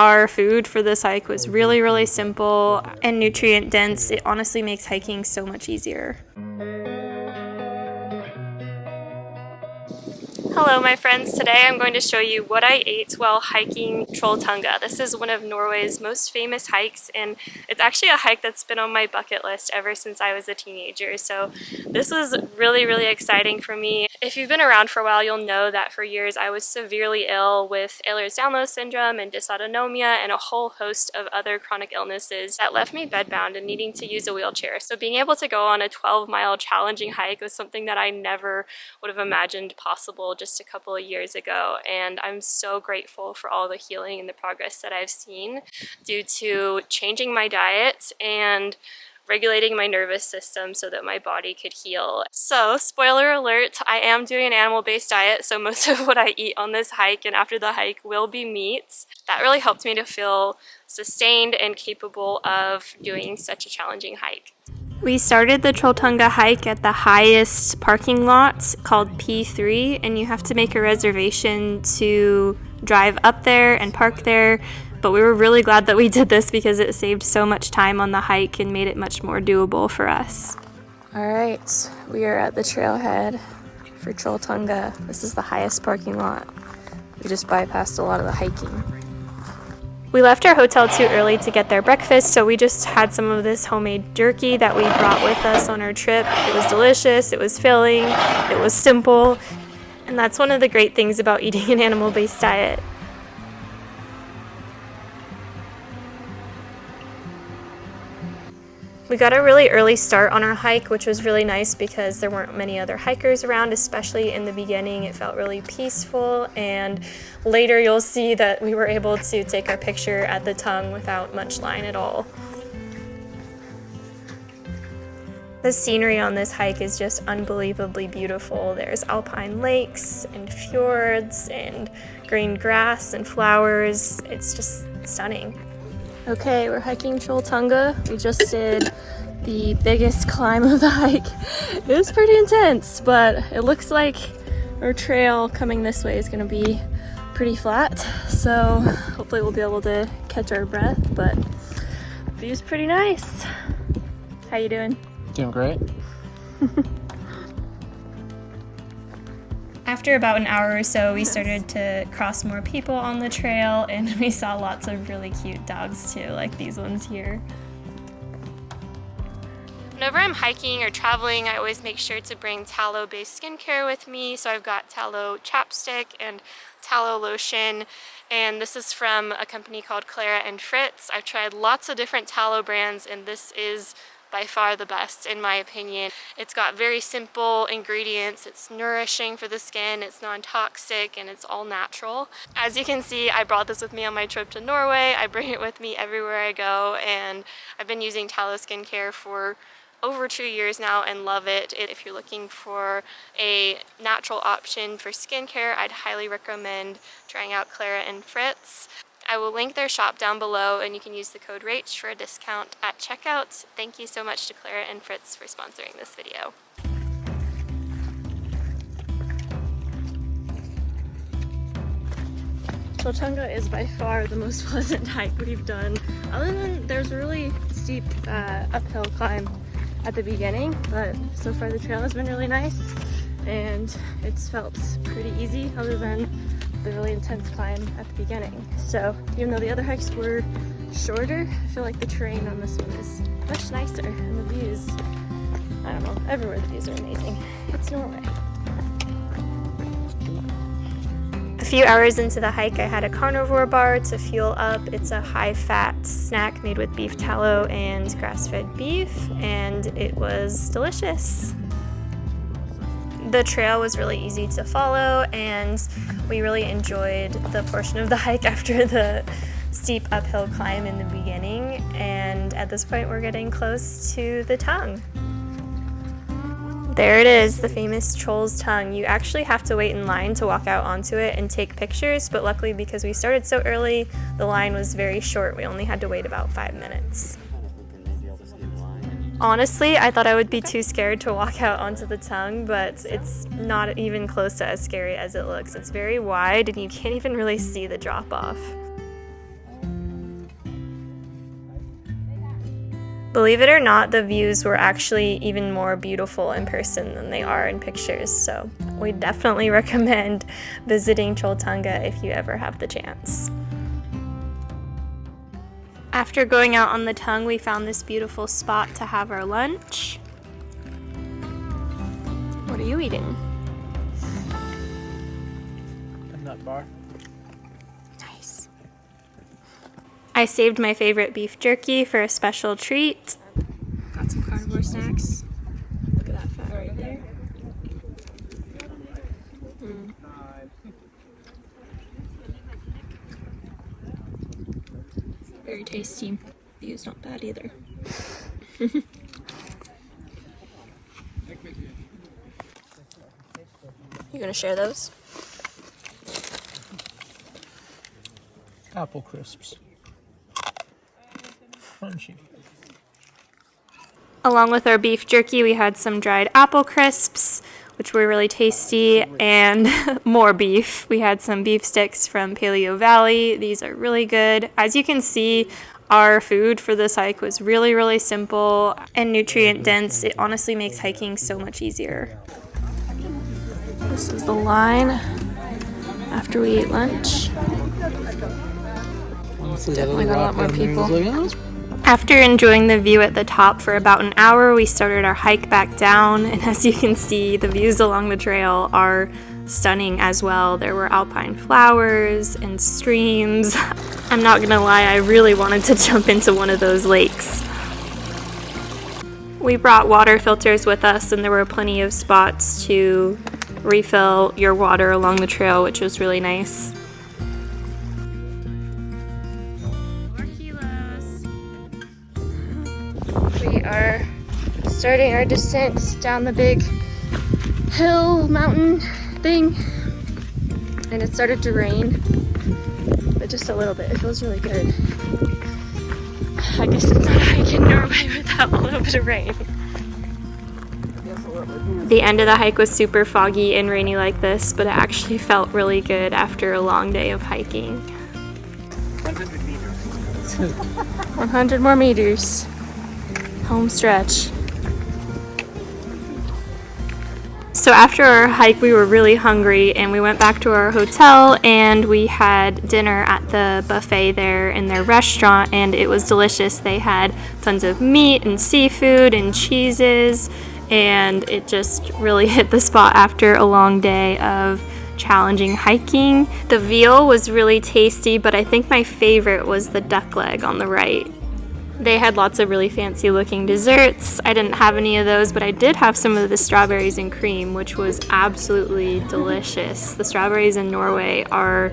Our food for this hike was really, really simple and nutrient dense. It honestly makes hiking so much easier. Hello my friends, today I'm going to show you what I ate while hiking Trolltunga. This is one of Norway's most famous hikes, and it's actually a hike that's been on my bucket list ever since I was a teenager, so this was really, really exciting for me. If you've been around for a while, you'll know that for years I was severely ill with Ehlers-Danlos syndrome and dysautonomia and a whole host of other chronic illnesses that left me bedbound and needing to use a wheelchair. So being able to go on a 12-mile challenging hike was something that I never would have imagined possible just a couple of years ago, and I'm so grateful for all the healing and the progress that I've seen due to changing my diet and regulating my nervous system so that my body could heal. So, spoiler alert, I am doing an animal-based diet, so most of what I eat on this hike and after the hike will be meat. That really helped me to feel sustained and capable of doing such a challenging hike. We started the Trolltunga hike at the highest parking lot called P3, and you have to make a reservation to drive up there and park there. But we were really glad that we did this because it saved so much time on the hike and made it much more doable for us. All right, we are at the trailhead for Trolltunga. This is the highest parking lot. We just bypassed a lot of the hiking. We left our hotel too early to get their breakfast, so we just had some of this homemade jerky that we brought with us on our trip. It was delicious, it was filling, it was simple, and that's one of the great things about eating an animal-based diet. We got a really early start on our hike, which was really nice because there weren't many other hikers around, especially in the beginning. It felt really peaceful, and later you'll see that we were able to take our picture at the tongue without much line at all. The scenery on this hike is just unbelievably beautiful. There's alpine lakes and fjords and green grass and flowers. It's just stunning. Okay, we're hiking Trolltunga. We just did the biggest climb of the hike. It was pretty intense, but it looks like our trail coming this way is going to be pretty flat, so hopefully we'll be able to catch our breath, but the view's pretty nice. How you doing? Doing great. After about an hour or so, we started to cross more people on the trail, and we saw lots of really cute dogs too, like these ones here. Whenever I'm hiking or traveling, I always make sure to bring tallow-based skincare with me. So I've got tallow chapstick and tallow lotion, and this is from a company called Clara and Fritz. I've tried lots of different tallow brands, and this is by far the best in my opinion. It's got very simple ingredients, it's nourishing for the skin, it's non-toxic, and it's all natural. As you can see, I brought this with me on my trip to Norway. I bring it with me everywhere I go, and I've been using tallow skincare for over 2 years now and love it. If you're looking for a natural option for skincare, I'd highly recommend trying out Clara and Fritz. I will link their shop down below, and you can use the code RACH for a discount at checkout. Thank you so much to Clara and Fritz for sponsoring this video. Trolltunga is by far the most pleasant hike we've done, other than there's a really steep uphill climb at the beginning, but so far the trail has been really nice and it's felt pretty easy other than the really intense climb at the beginning. So even though the other hikes were shorter, I feel like the terrain on this one is much nicer, and the views, I don't know, everywhere the views are amazing. It's Norway. A few hours into the hike, I had a carnivore bar to fuel up. It's a high-fat snack made with beef tallow and grass-fed beef, and it was delicious. The trail was really easy to follow, and we really enjoyed the portion of the hike after the steep uphill climb in the beginning, and at this point we're getting close to the tongue. There it is, the famous Troll's Tongue. You actually have to wait in line to walk out onto it and take pictures, but luckily because we started so early, the line was very short. We only had to wait about 5 minutes. Honestly, I thought I would be too scared to walk out onto the tongue, but it's not even close to as scary as it looks. It's very wide and you can't even really see the drop off. Believe it or not, the views were actually even more beautiful in person than they are in pictures, so we definitely recommend visiting Trolltunga if you ever have the chance. After going out on the tongue, we found this beautiful spot to have our lunch. What are you eating? A nut bar. Nice. I saved my favorite beef jerky for a special treat. Got some carnivore snacks. Look at that fat right there. Very tasty. View's not bad either. You gonna share those? Apple crisps. Crunchy. Along with our beef jerky, we had some dried apple crisps, which were really tasty, and more beef. We had some beef sticks from Paleo Valley. These are really good. As you can see, our food for this hike was really, really simple and nutrient dense. It honestly makes hiking so much easier. This is the line after we ate lunch. Definitely got a lot more people. After enjoying the view at the top for about an hour, we started our hike back down, and as you can see, the views along the trail are stunning as well. There were alpine flowers and streams. I'm not gonna lie, I really wanted to jump into one of those lakes. We brought water filters with us, and there were plenty of spots to refill your water along the trail, which was really nice. We are starting our descent down the big hill mountain thing, and it started to rain, but just a little bit. It feels really good. I guess it's not a hike in Norway without a little bit of rain. The end of the hike was super foggy and rainy like this, but it actually felt really good after a long day of hiking. 100 meters. 100 more meters. Home stretch. So after our hike, we were really hungry, and we went back to our hotel, and we had dinner at the buffet there in their restaurant, and it was delicious. They had tons of meat and seafood and cheeses, and it just really hit the spot after a long day of challenging hiking. The veal was really tasty, but I think my favorite was the duck leg on the right. They had lots of really fancy looking desserts. I didn't have any of those, but I did have some of the strawberries and cream, which was absolutely delicious. The strawberries in Norway are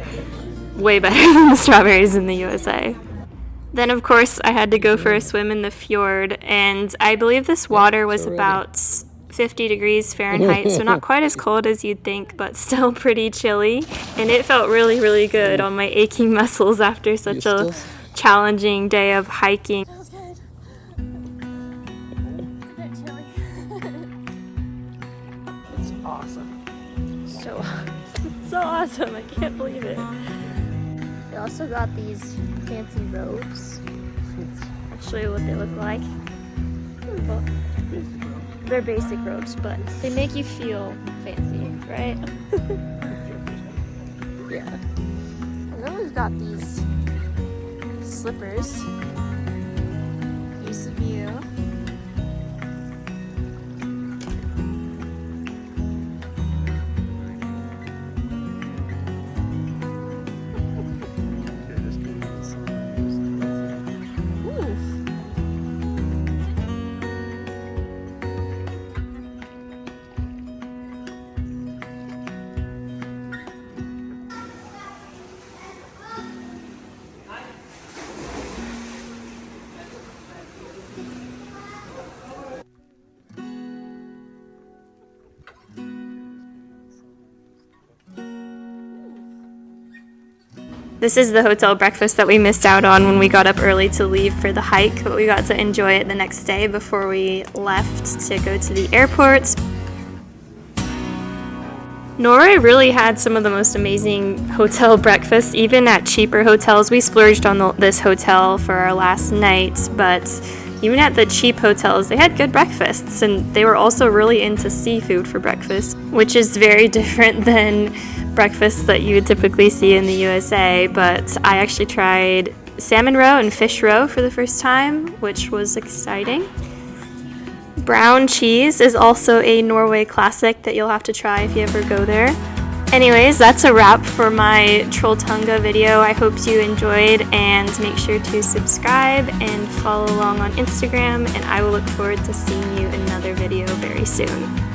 way better than the strawberries in the USA. Then, of course, I had to go for a swim in the fjord, and I believe this water was about 50 degrees Fahrenheit, so not quite as cold as you'd think, but still pretty chilly. And it felt really, really good on my aching muscles after such a challenging day of hiking. Feels good. It's a bit chilly. It's awesome. So awesome. I can't believe it. They also got these fancy robes. I'll show you what they look like. They're basic robes, but they make you feel fancy, right? Yeah. And then we've got these slippers. Here's the view. This is the hotel breakfast that we missed out on when we got up early to leave for the hike, but we got to enjoy it the next day before we left to go to the airport. Norway really had some of the most amazing hotel breakfasts, even at cheaper hotels. We splurged on this hotel for our last night, but Even at the cheap hotels, they had good breakfasts, and they were also really into seafood for breakfast, which is very different than breakfasts that you would typically see in the USA. But I actually tried salmon roe and fish roe for the first time, which was exciting. Brown cheese is also a Norway classic that you'll have to try if you ever go there. Anyways, that's a wrap for my Trolltunga video. I hope you enjoyed, and make sure to subscribe and follow along on Instagram, and I will look forward to seeing you in another video very soon.